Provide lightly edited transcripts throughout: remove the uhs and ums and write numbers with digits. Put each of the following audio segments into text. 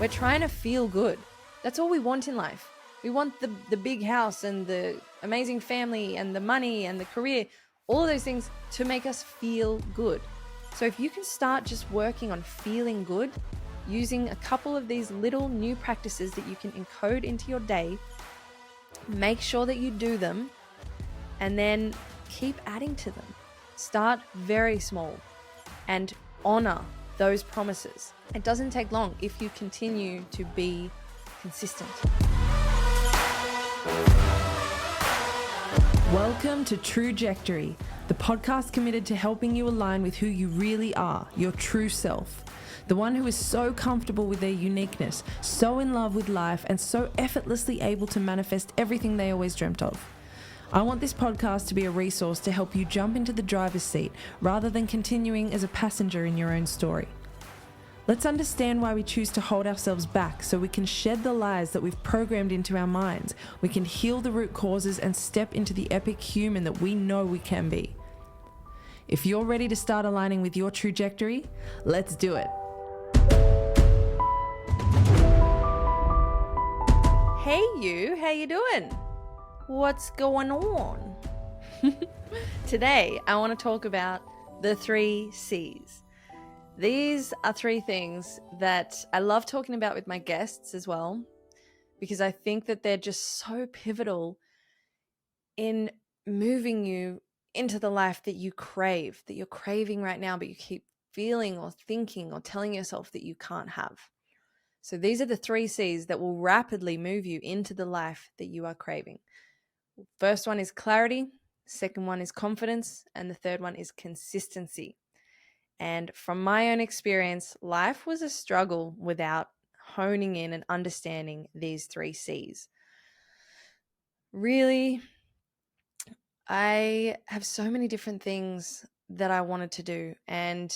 We're trying to feel good. That's all we want in life. We want the big house and the amazing family and the money and the career, all of those things to make us feel good. So if you can start just working on feeling good, using a couple of these little new practices that you can encode into your day, make sure that you do them, and then keep adding to them. Start very small and honor those promises. It doesn't take long if you continue to be consistent. Welcome to Trujectory, the podcast committed to helping you align with who you really are, your true self. The one who is so comfortable with their uniqueness, so in love with life, and so effortlessly able to manifest everything they always dreamt of. I want this podcast to be a resource to help you jump into the driver's seat rather than continuing as a passenger in your own story. Let's understand why we choose to hold ourselves back so we can shed the lies that we've programmed into our minds. We can heal the root causes and step into the epic human that we know we can be. If you're ready to start aligning with your trajectory, let's do it. Hey you, how you doing? What's going on? Today, I want to talk about the 3 C's. These are 3 things that I love talking about with my guests as well, because I think that they're just so pivotal in moving you into the life that you crave, that you're craving right now, but you keep feeling or thinking or telling yourself that you can't have. So these are the 3 C's that will rapidly move you into the life that you are craving. First one is clarity, second one is confidence, and the third one is consistency. And from my own experience, life was a struggle without honing in and understanding these 3 C's. Really, I have so many different things that I wanted to do, and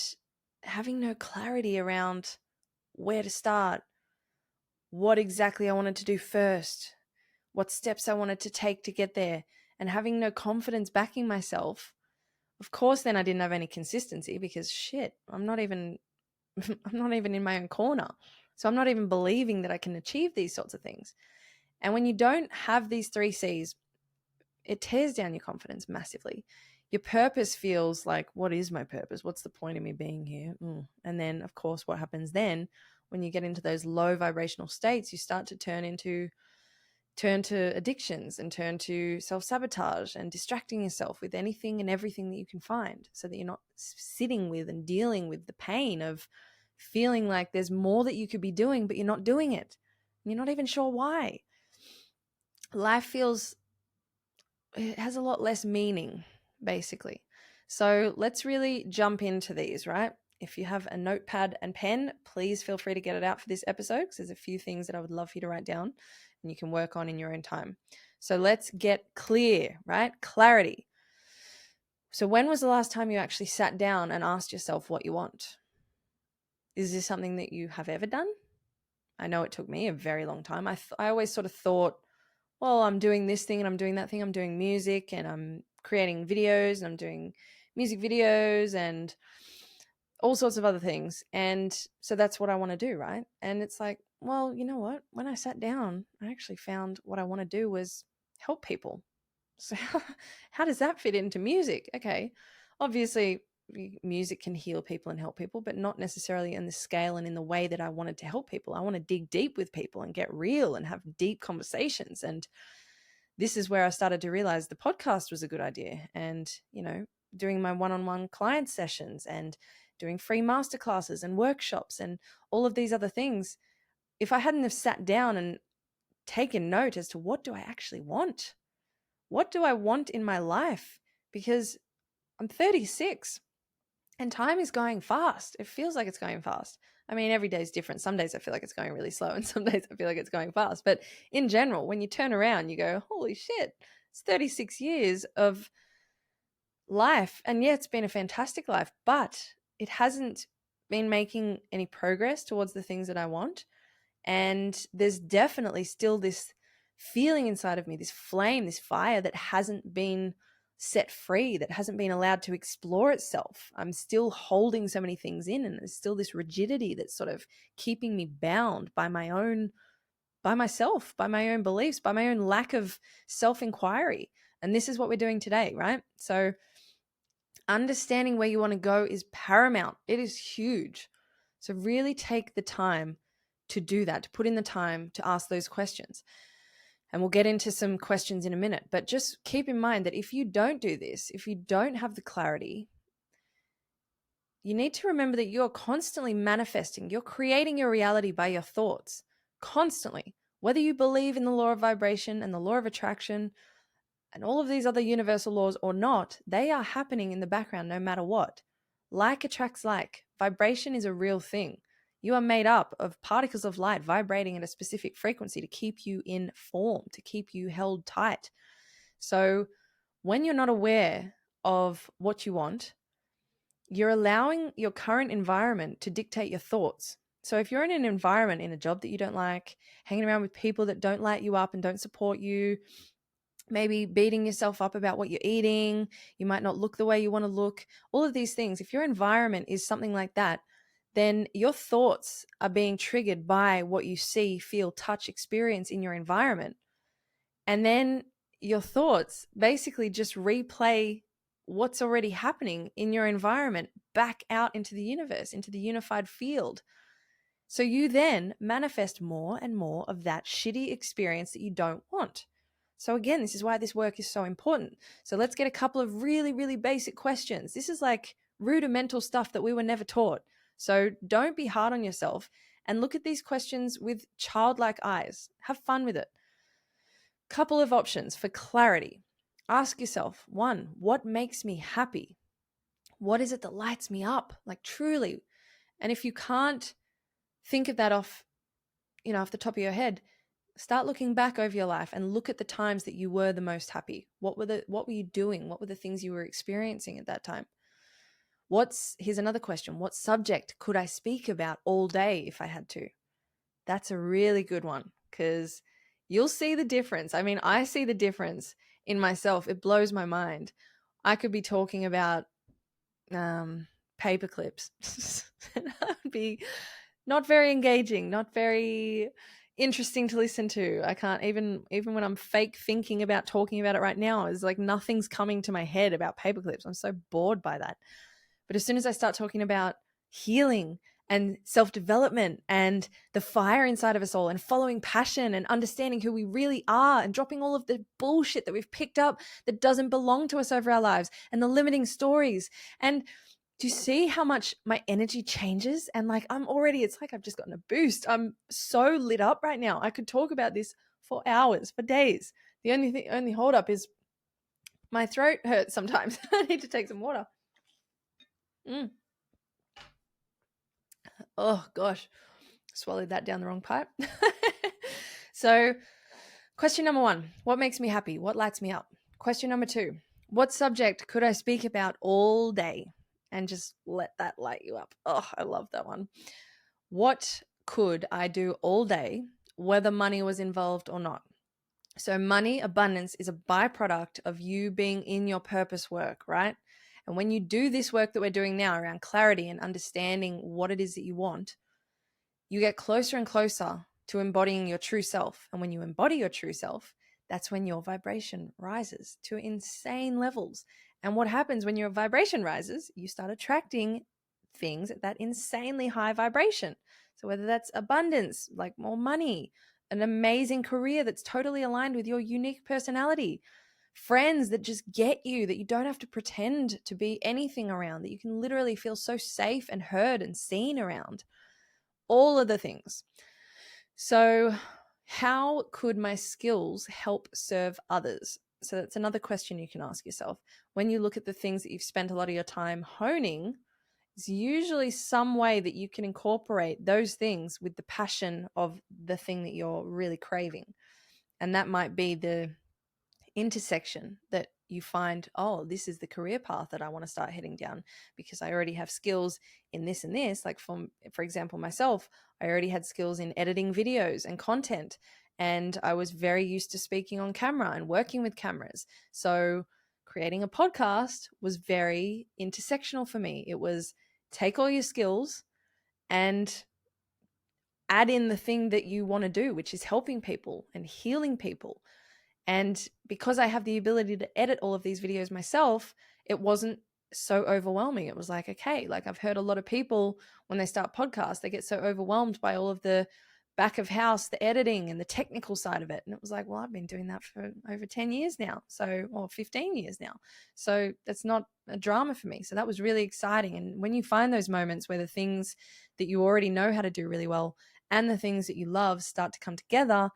having no clarity around where to start, what exactly I wanted to do first, what steps I wanted to take to get there, and having no confidence backing myself. Of course, then I didn't have any consistency because I'm not even in my own corner. So I'm not even believing that I can achieve these sorts of things. And when you don't have these 3 C's, it tears down your confidence massively. Your purpose feels like, what is my purpose? What's the point of me being here? And then, of course, what happens then when you get into those low vibrational states, you start to turn to addictions and turn to self-sabotage and distracting yourself with anything and everything that you can find, so that you're not sitting with and dealing with the pain of feeling like there's more that you could be doing, but you're not doing it. You're not even sure why. Life it has a lot less meaning, basically. So let's really jump into these, right? If you have a notepad and pen, please feel free to get it out for this episode, because there's a few things that I would love for you to write down and you can work on in your own time. So let's get clear, right? Clarity. So when was the last time you actually sat down and asked yourself what you want? Is this something that you have ever done? I know it took me a very long time. I always sort of thought, well, I'm doing this thing and I'm doing that thing. I'm doing music and I'm creating videos and I'm doing music videos and all sorts of other things. And so that's what I want to do, right? And it's like, well, you know what? When I sat down, I actually found what I want to do was help people. So how does that fit into music? Okay, obviously music can heal people and help people, but not necessarily in the scale and in the way that I wanted to help people. I want to dig deep with people and get real and have deep conversations. And this is where I started to realize the podcast was a good idea. And, doing my one-on-one client sessions and doing free masterclasses and workshops and all of these other things. If I hadn't have sat down and taken note as to what do I actually want? What do I want in my life? Because I'm 36 and time is going fast. It feels like it's going fast. I mean, every day is different. Some days I feel like it's going really slow and some days I feel like it's going fast. But in general, when you turn around, you go, holy shit, it's 36 years of life. And yeah, it's been a fantastic life, but it hasn't been making any progress towards the things that I want. And there's definitely still this feeling inside of me, this flame, this fire that hasn't been set free, that hasn't been allowed to explore itself. I'm still holding so many things in, and there's still this rigidity that's sort of keeping me bound by myself, by my own beliefs, by my own lack of self-inquiry. And this is what we're doing today, right? So understanding where you want to go is paramount. It is huge. So really take the time to do that, to put in the time to ask those questions. And we'll get into some questions in a minute. But just keep in mind that if you don't do this, if you don't have the clarity, you need to remember that you're constantly manifesting. You're creating your reality by your thoughts, constantly. Whether you believe in the law of vibration and the law of attraction and all of these other universal laws or not, they are happening in the background no matter what. Like attracts like. Vibration is a real thing. You are made up of particles of light vibrating at a specific frequency to keep you in form, to keep you held tight. So when you're not aware of what you want, you're allowing your current environment to dictate your thoughts. So if you're in an environment, in a job that you don't like, hanging around with people that don't light you up and don't support you, maybe beating yourself up about what you're eating, you might not look the way you want to look, all of these things, if your environment is something like that, then your thoughts are being triggered by what you see, feel, touch, experience in your environment. And then your thoughts basically just replay what's already happening in your environment back out into the universe, into the unified field. So you then manifest more and more of that shitty experience that you don't want. So again, this is why this work is so important. So let's get a couple of really, really basic questions. This is like rudimental stuff that we were never taught. So don't be hard on yourself and look at these questions with childlike eyes. Have fun with it. Couple of options for clarity. Ask yourself, 1, what makes me happy? What is it that lights me up? Like truly. And if you can't think of that off the top of your head, start looking back over your life and look at the times that you were the most happy. What were you doing? What were the things you were experiencing at that time? Here's another question. What subject could I speak about all day if I had to? That's a really good one, because you'll see the difference. I mean, I see the difference in myself. It blows my mind. I could be talking about paper clips. That would be not very engaging, not very interesting to listen to. I can't even when I'm fake thinking about talking about it right now, it's like nothing's coming to my head about paper clips. I'm so bored by that. But as soon as I start talking about healing and self-development and the fire inside of us all and following passion and understanding who we really are and dropping all of the bullshit that we've picked up that doesn't belong to us over our lives and the limiting stories. And do you see how much my energy changes? And like it's like I've just gotten a boost. I'm so lit up right now. I could talk about this for hours, for days. The only hold up is my throat hurts sometimes. I need to take some water. Oh gosh, swallowed that down the wrong pipe. So question number 1, what makes me happy? What lights me up? Question number 2, what subject could I speak about all day? And just let that light you up. Oh, I love that one. What could I do all day, whether money was involved or not? So money, abundance is a byproduct of you being in your purpose work, right? And when you do this work that we're doing now around clarity and understanding what it is that you want, you get closer and closer to embodying your true self. And when you embody your true self, that's when your vibration rises to insane levels. And what happens when your vibration rises, you start attracting things at that insanely high vibration. So whether that's abundance, like more money, an amazing career that's totally aligned with your unique personality, friends that just get you, that you don't have to pretend to be anything around, that you can literally feel so safe and heard and seen around, all of the things. So how could my skills help serve others? So that's another question you can ask yourself. When you look at the things that you've spent a lot of your time honing, there's usually some way that you can incorporate those things with the passion of the thing that you're really craving. And that might be the intersection that you find, oh, this is the career path that I want to start heading down because I already have skills in this and this. Like for example, myself, I already had skills in editing videos and content, and I was very used to speaking on camera and working with cameras. So creating a podcast was very intersectional for me. It was take all your skills and add in the thing that you want to do, which is helping people and healing people. And because I have the ability to edit all of these videos myself, it wasn't so overwhelming. It was like, okay, like I've heard a lot of people when they start podcasts, they get so overwhelmed by all of the back of house, the editing and the technical side of it. And it was like, well, I've been doing that for over 10 years now. So, or 15 years now. So that's not a drama for me. So that was really exciting. And when you find those moments where the things that you already know how to do really well and the things that you love start to come together,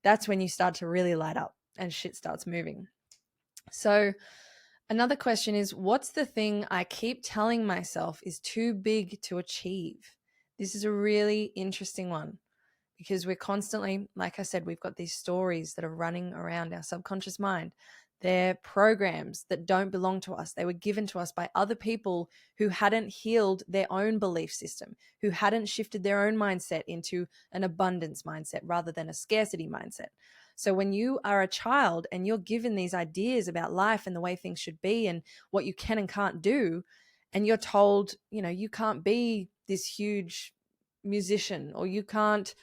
that's when you start to really light up and shit starts moving. So another question is, what's the thing I keep telling myself is too big to achieve? This is a really interesting one because we're constantly, like I said, we've got these stories that are running around our subconscious mind. They're programs that don't belong to us. They were given to us by other people who hadn't healed their own belief system, who hadn't shifted their own mindset into an abundance mindset rather than a scarcity mindset. So when you are a child and you're given these ideas about life and the way things should be and what you can and can't do, and you're told, you know, you can't be this huge musician, or you can't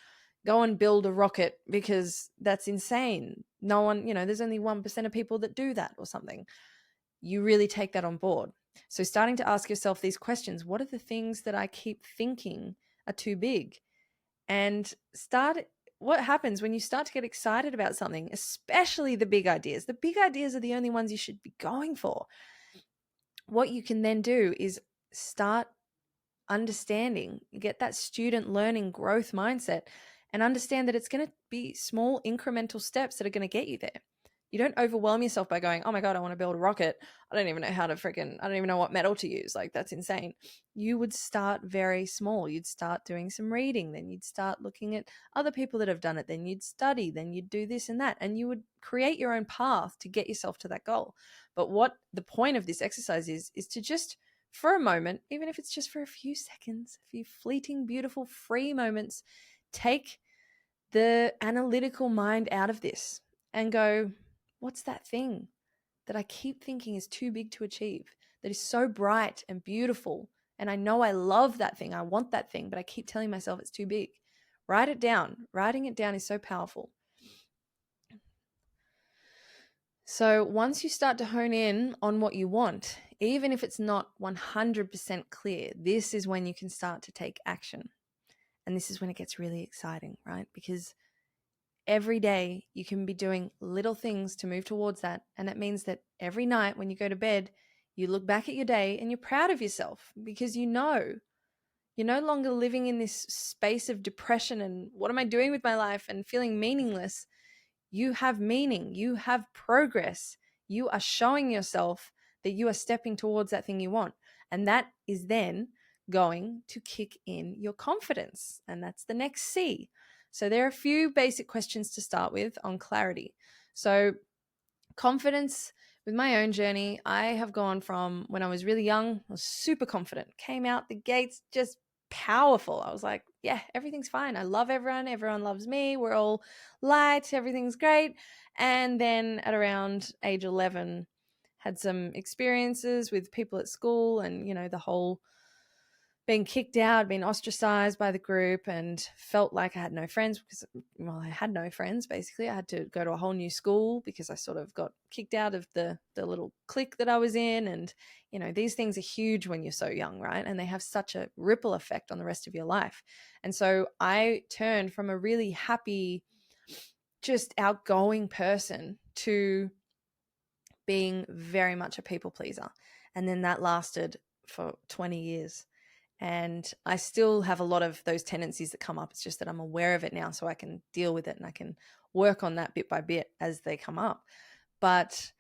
go and build a rocket because that's insane. No one, you know, there's only 1% of people that do that or something. You really take that on board. So starting to ask yourself these questions, what are the things that I keep thinking are too big? And what happens when you start to get excited about something, especially the big ideas? The big ideas are the only ones you should be going for. What you can then do is start understanding, get that student learning growth mindset, and understand that it's going to be small incremental steps that are going to get you there. You don't overwhelm yourself by going, oh my God, I want to build a rocket. I don't even know how to I don't even know what metal to use. Like, that's insane. You would start very small. You'd start doing some reading. Then you'd start looking at other people that have done it. Then you'd study. Then you'd do this and that. And you would create your own path to get yourself to that goal. But what the point of this exercise is to just, for a moment, even if it's just for a few seconds, a few fleeting, beautiful, free moments, take the analytical mind out of this and go, what's that thing that I keep thinking is too big to achieve, that is so bright and beautiful? And I know I love that thing. I want that thing, but I keep telling myself it's too big. Write it down. Writing it down is so powerful. So once you start to hone in on what you want, even if it's not 100% clear, this is when you can start to take action. And this is when it gets really exciting, right? Because every day you can be doing little things to move towards that. And that means that every night when you go to bed, you look back at your day and you're proud of yourself because you know you're no longer living in this space of depression and what am I doing with my life and feeling meaningless. You have meaning, you have progress, you are showing yourself that you are stepping towards that thing you want. And that is then going to kick in your confidence. And that's the next C. So there are a few basic questions to start with on clarity. So confidence, with my own journey, I have gone from when I was really young, I was super confident, came out the gates just powerful. I was like, yeah, everything's fine. I love everyone. Everyone loves me. We're all light. Everything's great. And then at around age 11, had some experiences with people at school and, you know, the whole being kicked out, being ostracized by the group, and felt like I had no friends because, well, I had no friends, basically. I had to go to a whole new school because I sort of got kicked out of the little clique that I was in. And, you know, these things are huge when you're so young, right? And they have such a ripple effect on the rest of your life. And so I turned from a really happy, just outgoing person to being very much a people pleaser. And then that lasted for 20 years. And I still have a lot of those tendencies that come up. It's just that I'm aware of it now, so I can deal with it and I can work on that bit by bit as they come up. But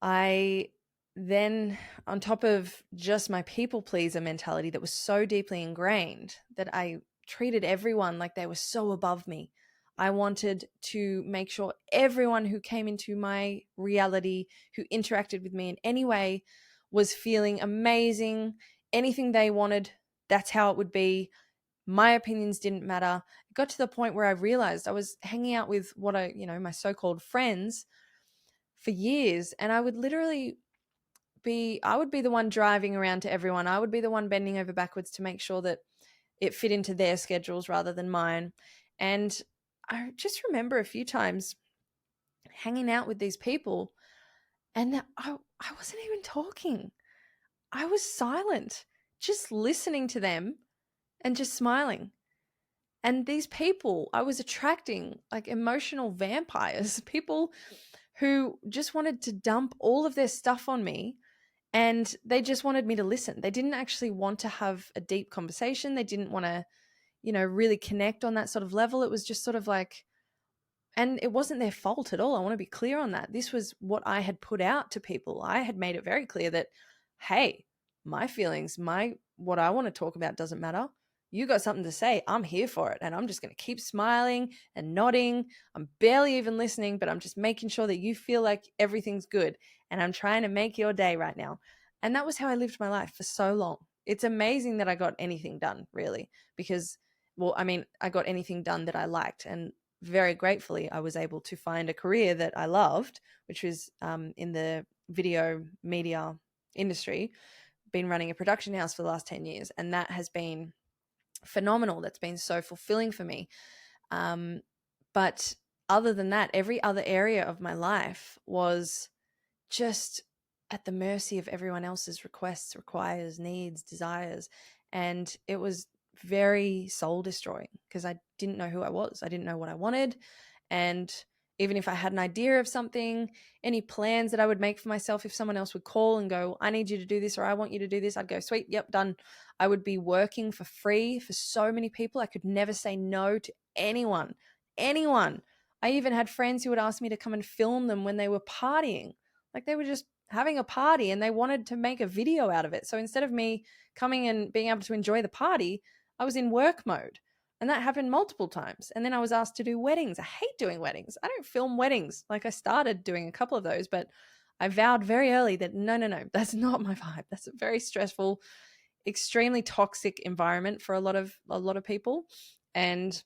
I then, on top of just my people pleaser mentality that was so deeply ingrained that I treated everyone like they were so above me, I wanted to make sure everyone who came into my reality, who interacted with me in any way, was feeling amazing. Anything they wanted, that's how it would be. My opinions didn't matter. It got to the point where I realized I was hanging out with my so-called friends for years. And I would literally I would be the one driving around to everyone. I would be the one bending over backwards to make sure that it fit into their schedules rather than mine. And I just remember a few times hanging out with these people, and I wasn't even talking. I was silent, just listening to them and just smiling. And these people, I was attracting like emotional vampires, people who just wanted to dump all of their stuff on me, and they just wanted me to listen. They didn't actually want to have a deep conversation. They didn't want to, really connect on that sort of level. It was just sort of like, and it wasn't their fault at all. I want to be clear on that. This was what I had put out to people. I had made it very clear that, hey, my feelings, what I want to talk about doesn't matter. You got something to say, I'm here for it. And I'm just going to keep smiling and nodding. I'm barely even listening, but I'm just making sure that you feel like everything's good. And I'm trying to make your day right now. And that was how I lived my life for so long. It's amazing that I got anything done, really, because, I got anything done that I liked. And very gratefully, I was able to find a career that I loved, which was in the video media industry. Been running a production house for the last 10 years, and that has been phenomenal. That's been so fulfilling for me. But other than that, every other area of my life was just at the mercy of everyone else's requests, requires, needs, desires. And it was very soul destroying because I didn't know who I was. I didn't know what I wanted. And even if I had an idea of something, any plans that I would make for myself, if someone else would call and go, I need you to do this, or I want you to do this, I'd go, sweet, yep, done. I would be working for free for so many people. I could never say no to anyone. I even had friends who would ask me to come and film them when they were partying. Like they were just having a party and they wanted to make a video out of it. So instead of me coming and being able to enjoy the party, I was in work mode. And that happened multiple times. And then I was asked to do weddings. I hate doing weddings. I don't film weddings. Like I started doing a couple of those, but I vowed very early that no, that's not my vibe. That's a very stressful, extremely toxic environment for a lot of people. And,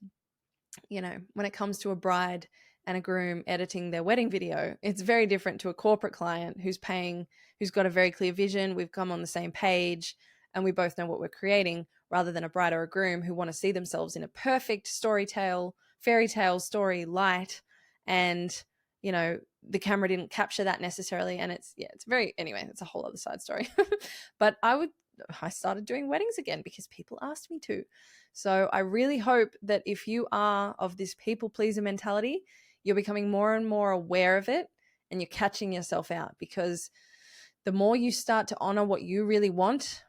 when it comes to a bride and a groom editing their wedding video, it's very different to a corporate client who's got a very clear vision. We've come on the same page and we both know what we're creating, rather than a bride or a groom who want to see themselves in a perfect fairy tale story light. And, the camera didn't capture that necessarily. And it's a whole other side story. But I started doing weddings again because people asked me to. So I really hope that if you are of this people pleaser mentality, you're becoming more and more aware of it and you're catching yourself out, because the more you start to honor what you really want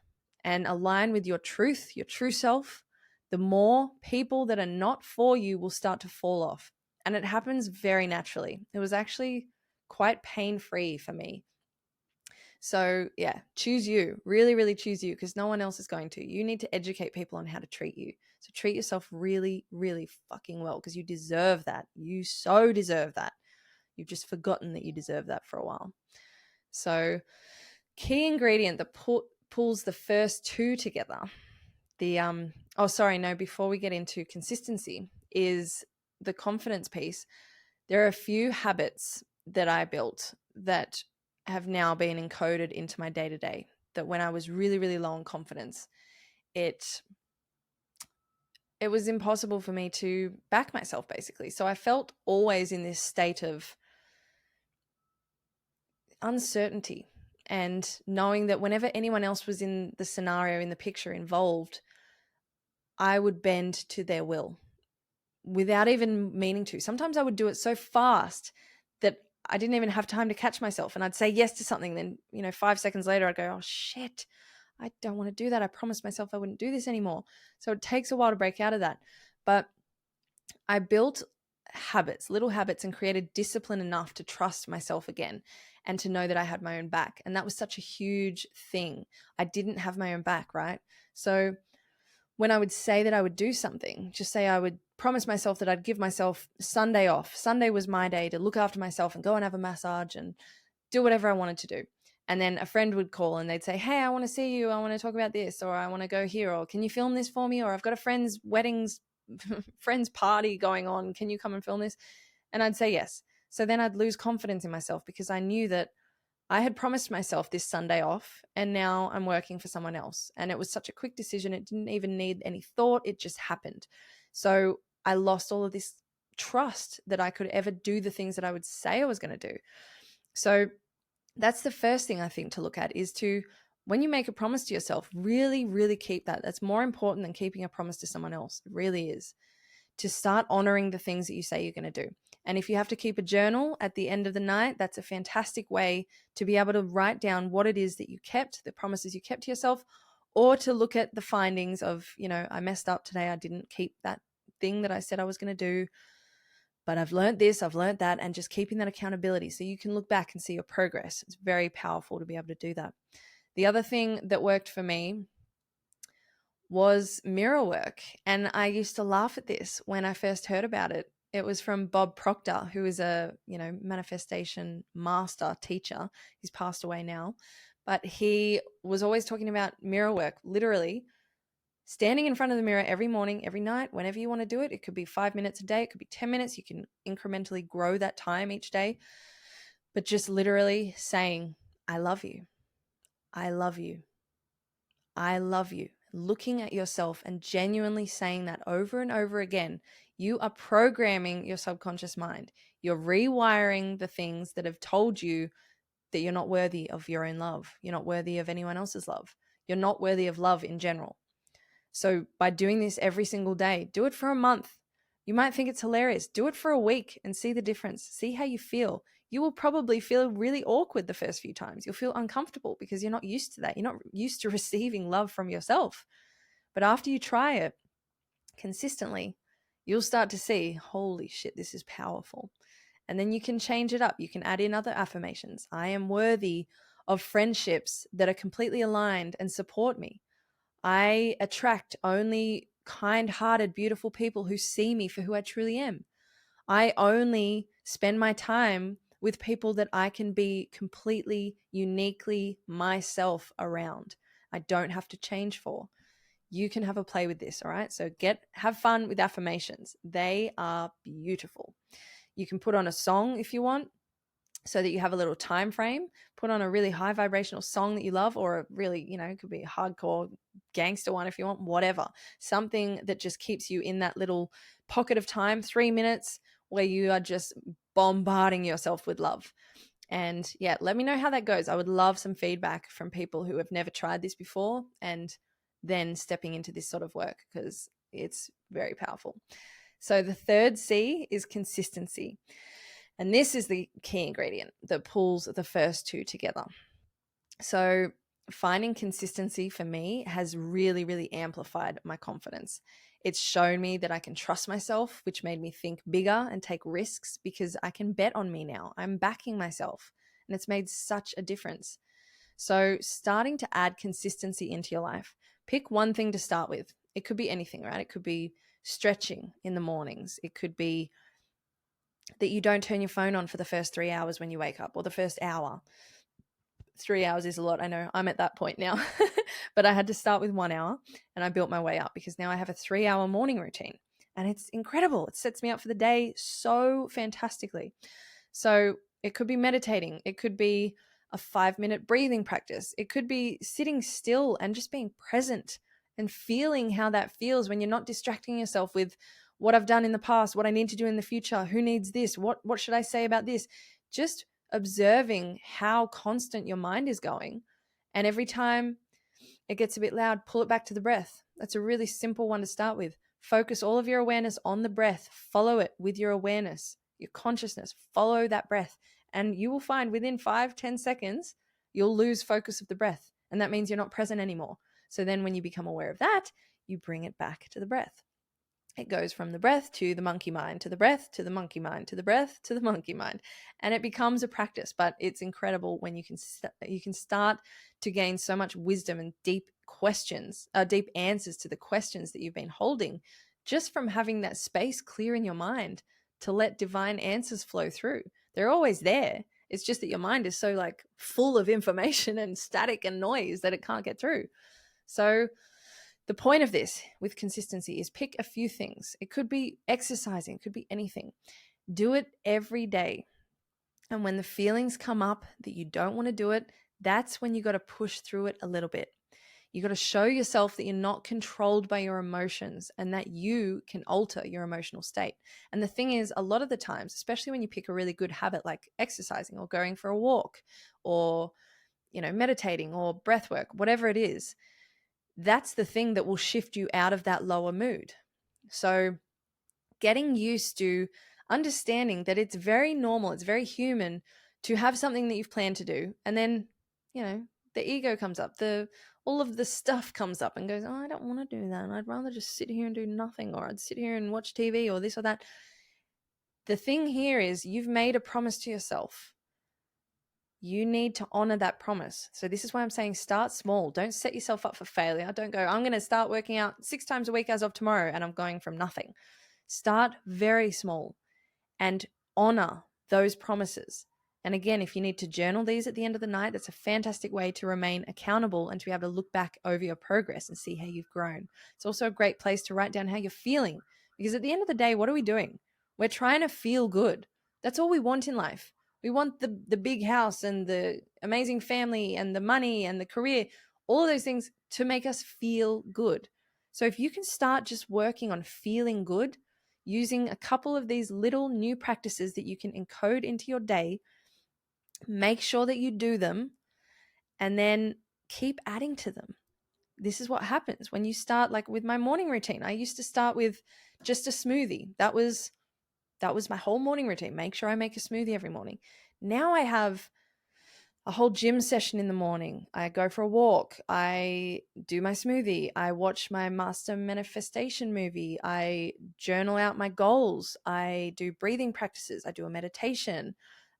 and align with your truth, your true self, the more people that are not for you will start to fall off. And it happens very naturally. It was actually quite pain-free for me. So yeah, choose you. Really, really choose you, because no one else is going to. You need to educate people on how to treat you. So treat yourself really, really fucking well, because you deserve that. You so deserve that. You've just forgotten that you deserve that for a while. So key ingredient that pulls the first two together. Before we get into consistency, is the confidence piece. There are a few habits that I built that have now been encoded into my day-to-day, that when I was really, really low on confidence, it was impossible for me to back myself, basically. So I felt always in this state of uncertainty, and knowing that whenever anyone else was in the scenario, in the picture, involved, I would bend to their will without even meaning to. Sometimes I would do it so fast that I didn't even have time to catch myself, and I'd say yes to something. Then, 5 seconds later, I'd go, oh shit, I don't want to do that. I promised myself I wouldn't do this anymore. So it takes a while to break out of that. But I built habits, little habits, and created discipline enough to trust myself again and to know that I had my own back. And that was such a huge thing. I didn't have my own back, right? So when I would say that I would do something, just say I would promise myself that I'd give myself Sunday off. Sunday was my day to look after myself and go and have a massage and do whatever I wanted to do. And then a friend would call and they'd say, hey, I want to see you. I want to talk about this, or I want to go here, or can you film this for me? Or I've got a friend's party going on. Can you come and film this? And I'd say yes. So then I'd lose confidence in myself because I knew that I had promised myself this Sunday off and now I'm working for someone else. And it was such a quick decision. It didn't even need any thought. It just happened. So I lost all of this trust that I could ever do the things that I would say I was going to do. So that's the first thing I think to look at, is to, when you make a promise to yourself, really, really keep that. That's more important than keeping a promise to someone else. It really is. To start honoring the things that you say you're going to do. And if you have to keep a journal at the end of the night, that's a fantastic way to be able to write down what it is that you kept, the promises you kept to yourself, or to look at the findings of, I messed up today. I didn't keep that thing that I said I was going to do, but I've learned this, I've learned that, and just keeping that accountability so you can look back and see your progress. It's very powerful to be able to do that. The other thing that worked for me was mirror work. And I used to laugh at this when I first heard about it. It was from Bob Proctor, who is a, manifestation master teacher. He's passed away now, but he was always talking about mirror work, literally standing in front of the mirror every morning, every night, whenever you want to do it. It could be 5 minutes a day. It could be 10 minutes. You can incrementally grow that time each day, but just literally saying, I love you. I love you. I love you. Looking at yourself and genuinely saying that over and over again, you are programming your subconscious mind. You're rewiring the things that have told you that you're not worthy of your own love. You're not worthy of anyone else's love. You're not worthy of love in general. So by doing this every single day, do it for a month. You might think it's hilarious. Do it for a week and see the difference. See how you feel. You will probably feel really awkward the first few times. You'll feel uncomfortable because you're not used to that. You're not used to receiving love from yourself. But after you try it consistently, you'll start to see, holy shit, this is powerful. And then you can change it up. You can add in other affirmations. I am worthy of friendships that are completely aligned and support me. I attract only kind-hearted, beautiful people who see me for who I truly am. I only spend my time with people that I can be completely, uniquely myself around. I don't have to change for. You can have a play with this, all right? So have fun with affirmations. They are beautiful. You can put on a song if you want, so that you have a little time frame. Put on a really high vibrational song that you love, or a really, it could be a hardcore gangster one if you want, whatever. Something that just keeps you in that little pocket of time, 3 minutes, where you are just bombarding yourself with love. And yeah, let me know how that goes. I would love some feedback from people who have never tried this before and then stepping into this sort of work, because it's very powerful. So the third C is consistency. And this is the key ingredient that pulls the first two together. So finding consistency for me has really, really amplified my confidence. It's shown me that I can trust myself, which made me think bigger and take risks, because I can bet on me now. I'm backing myself, and it's made such a difference. So starting to add consistency into your life, pick one thing to start with. It could be anything, right? It could be stretching in the mornings. It could be that you don't turn your phone on for the first 3 hours when you wake up, or the first hour. 3 hours is a lot. I know I'm at that point now, but I had to start with 1 hour, and I built my way up because now I have a 3-hour morning routine, and it's incredible. It sets me up for the day so fantastically. So it could be meditating. It could be a 5-minute breathing practice. It could be sitting still and just being present and feeling how that feels when you're not distracting yourself with what I've done in the past, what I need to do in the future, who needs this, what should I say about this? Just observing how constant your mind is going. And every time it gets a bit loud, pull it back to the breath. That's a really simple one to start with. Focus all of your awareness on the breath. Follow it with your awareness, your consciousness. Follow that breath. And you will find within 5-10 seconds, you'll lose focus of the breath. And that means you're not present anymore. So then when you become aware of that, you bring it back to the breath. It goes from the breath to the monkey mind, to the breath, to the monkey mind, to the breath, to the monkey mind. And it becomes a practice, but it's incredible when you can start to gain so much wisdom and deep answers to the questions that you've been holding, just from having that space clear in your mind to let divine answers flow through. They're always there. It's just that your mind is so full of information and static and noise that it can't get through. So the point of this with consistency is pick a few things. It could be exercising, it could be anything. Do it every day. And when the feelings come up that you don't want to do it, that's when you got to push through it a little bit. You got to show yourself that you're not controlled by your emotions and that you can alter your emotional state. And the thing is, a lot of the times, especially when you pick a really good habit like exercising or going for a walk or, meditating or breath work, whatever it is, that's the thing that will shift you out of that lower mood. So getting used to understanding that it's very normal, it's very human to have something that you've planned to do. And then, the ego comes up, all of the stuff comes up and goes, oh, I don't want to do that. I'd rather just sit here and do nothing, or I'd sit here and watch TV or this or that. The thing here is you've made a promise to yourself. You need to honor that promise. So this is why I'm saying start small. Don't set yourself up for failure. Don't go, I'm going to start working out 6 times a week as of tomorrow and I'm going from nothing. Start very small and honor those promises. And again, if you need to journal these at the end of the night, that's a fantastic way to remain accountable and to be able to look back over your progress and see how you've grown. It's also a great place to write down how you're feeling, because at the end of the day, what are we doing? We're trying to feel good. That's all we want in life. We want the big house and the amazing family and the money and the career, all of those things to make us feel good. So if you can start just working on feeling good, using a couple of these little new practices that you can encode into your day, make sure that you do them, and then keep adding to them. This is what happens when you start, like with my morning routine. I used to start with just a smoothie. That was my whole morning routine. Make sure I make a smoothie every morning. Now I have a whole gym session in the morning. I go for a walk. I do my smoothie. I watch my master manifestation movie. I journal out my goals. I do breathing practices. I do a meditation.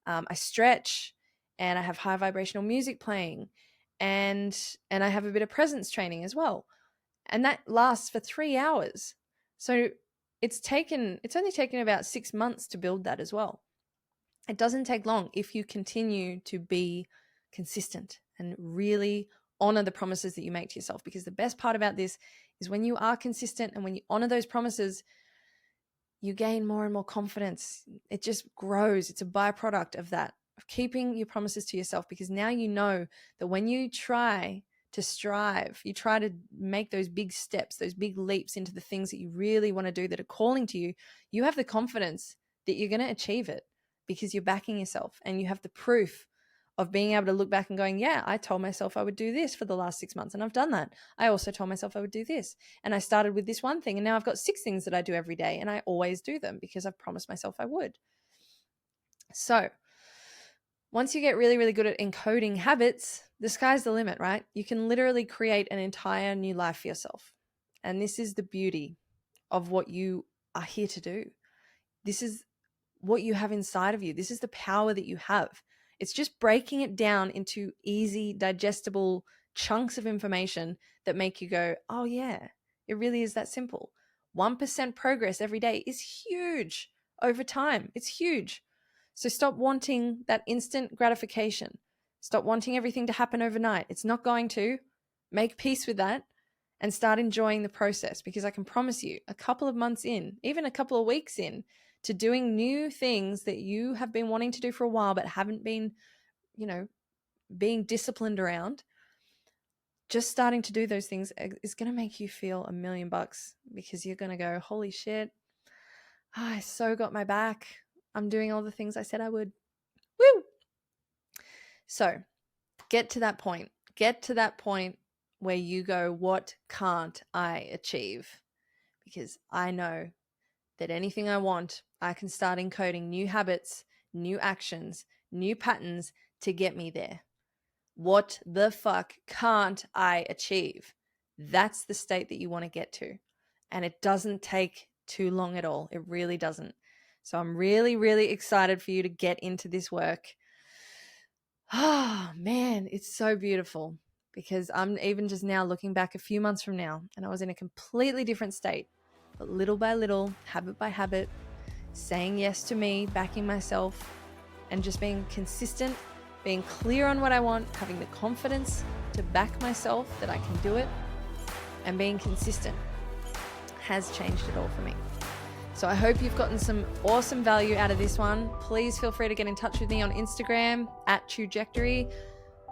I stretch, and I have high vibrational music playing, and I have a bit of presence training as well. And that lasts for 3 hours. So it's only taken about 6 months to build that as well. It doesn't take long if you continue to be consistent and really honor the promises that you make to yourself. Because the best part about this is when you are consistent and when you honor those promises, you gain more and more confidence. It just grows. It's a byproduct of that, of keeping your promises to yourself, because now you know that when you try to strive, you try to make those big steps, those big leaps into the things that you really want to do that are calling to you, you have the confidence that you're going to achieve it because you're backing yourself and you have the proof of being able to look back and going, yeah, I told myself I would do this for the last 6 months and I've done that. I also told myself I would do this. And I started with this one thing and now I've got 6 things that I do every day and I always do them because I've promised myself I would. So once you get really, really good at encoding habits, the sky's the limit, right? You can literally create an entire new life for yourself. And this is the beauty of what you are here to do. This is what you have inside of you. This is the power that you have. It's just breaking it down into easy, digestible chunks of information that make you go, oh yeah, it really is that simple. 1% progress every day is huge over time. It's huge. So stop wanting that instant gratification. Stop wanting everything to happen overnight. It's not going to. Make peace with that and start enjoying the process, because I can promise you a couple of months in, even a couple of weeks in, to doing new things that you have been wanting to do for a while but haven't been, being disciplined around, just starting to do those things is going to make you feel $1,000,000, because you're going to go, holy shit, I so got my back. I'm doing all the things I said I would. Woo! So get to that point. Get to that point where you go, what can't I achieve? Because I know that anything I want, I can start encoding new habits, new actions, new patterns to get me there. What the fuck can't I achieve? That's the state that you want to get to. And it doesn't take too long at all. It really doesn't. So I'm really, really excited for you to get into this work. Oh, man, it's so beautiful, because I'm even just now looking back a few months from now and I was in a completely different state. But little by little, habit by habit, saying yes to me, backing myself, and just being consistent, being clear on what I want, having the confidence to back myself that I can do it, and being consistent has changed it all for me. So I hope you've gotten some awesome value out of this one. Please feel free to get in touch with me on Instagram @Trajectory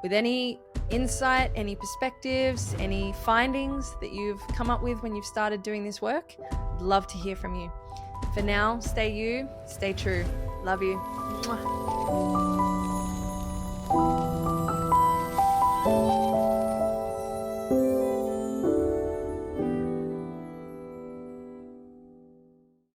with any insight, any perspectives, any findings that you've come up with when you've started doing this work. I'd love to hear from you. For now, stay you, stay true. Love you. Mwah.